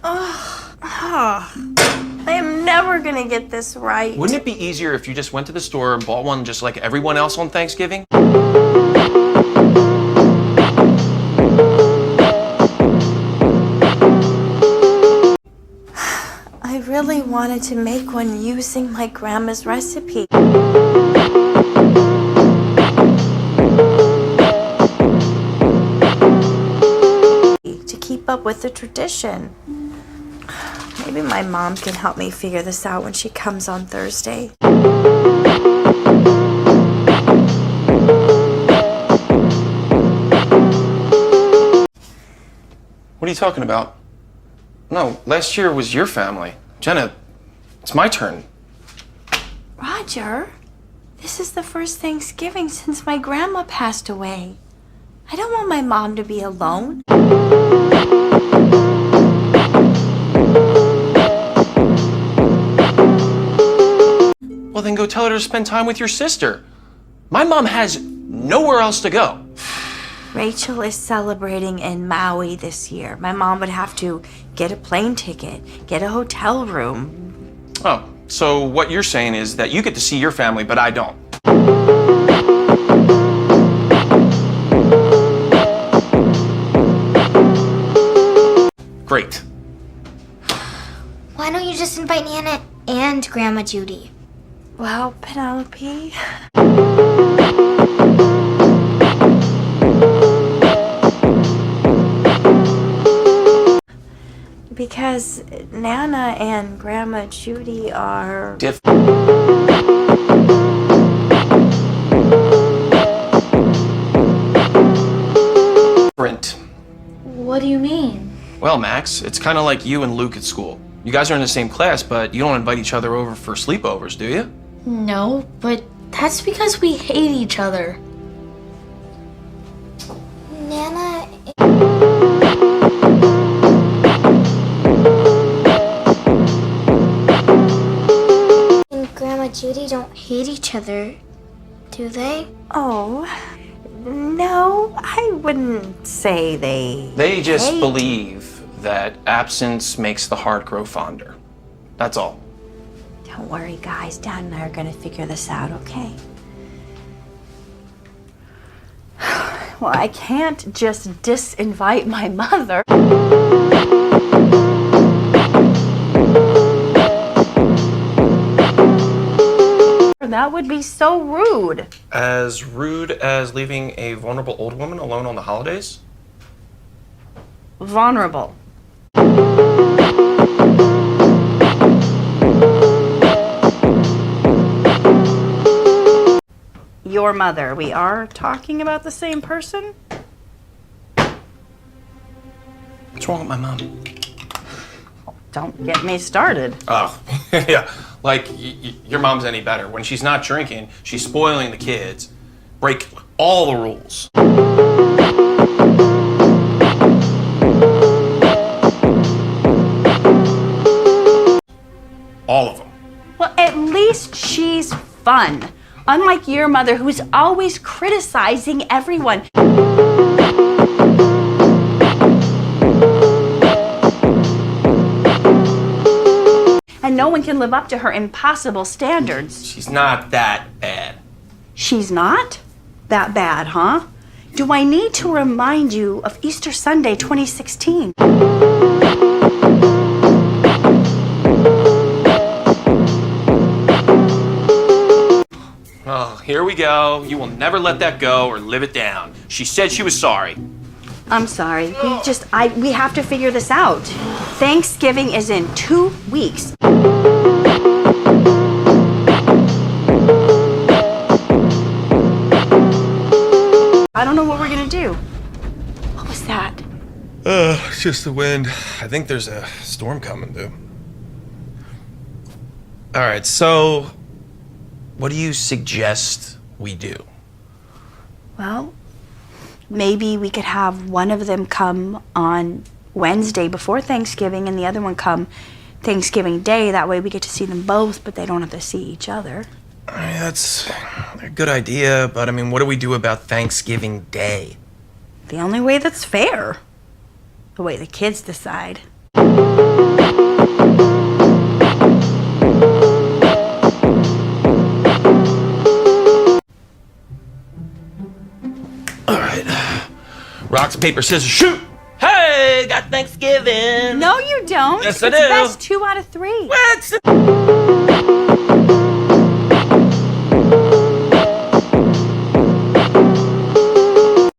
I am never gonna get this right. Wouldn't it be easier if you just went to the store and bought one just like everyone else on Thanksgiving? I really wanted to make one using my grandma's recipe. To keep up with the tradition. Maybe my mom can help me figure this out when she comes on Thursday. What are you talking about? No, last year was your family. Jenna, it's my turn. Roger, this is the first Thanksgiving since my grandma passed away. I don't want my mom to be alone. Well, then go tell her to spend time with your sister. My mom has nowhere else to go. Rachel is celebrating in Maui this year. My mom would have to get a plane ticket, get a hotel room. Oh, so what you're saying is that you get to see your family, but I don't. Great. Why don't you just invite Nana and Grandma Judy? Well, Penelope. Because Nana and Grandma Judy are... different. What do you mean? Well, Max, it's kind of like you and Luke at school. You guys are in the same class, but you don't invite each other over for sleepovers, do you? No, but that's because we hate each other. Nana... and Grandma Judy don't hate each other, do they? Oh, no, I wouldn't say they... They just hate. believe that absence makes the heart grow fonder. That's all. Don't worry, guys. Dad and I are gonna figure this out, okay? Well, I can't just disinvite my mother. That would be so rude. As rude as leaving a vulnerable old woman alone on the holidays? Vulnerable. Your mother. We are talking about the same person? What's wrong with my mom? Don't get me started. Oh, yeah. Like, your mom's any better. When she's not drinking, she's spoiling the kids. Break all the rules. All of them. Well, at least she's fun. Unlike your mother, who's always criticizing everyone. And no one can live up to her impossible standards. She's not that bad. She's not that bad, huh? Do I need to remind you of Easter Sunday 2016? Oh, here we go. You will never let that go or live it down. She said she was sorry. I'm sorry. We have to figure this out. Thanksgiving is in 2 weeks. I don't know what we're gonna do. What was that? It's just the wind. I think there's a storm coming, dude. All right, so what do you suggest we do? Well, maybe we could have one of them come on Wednesday before Thanksgiving and the other one come Thanksgiving Day. That way we get to see them both, but they don't have to see each other. I mean, that's a good idea, but I mean, what do we do about Thanksgiving Day? The only way that's fair. The way the kids decide. All right. Rocks, paper, scissors, shoot! Hey, got Thanksgiving. No, you don't. Yes, I it's do. best 2 out of 3. What?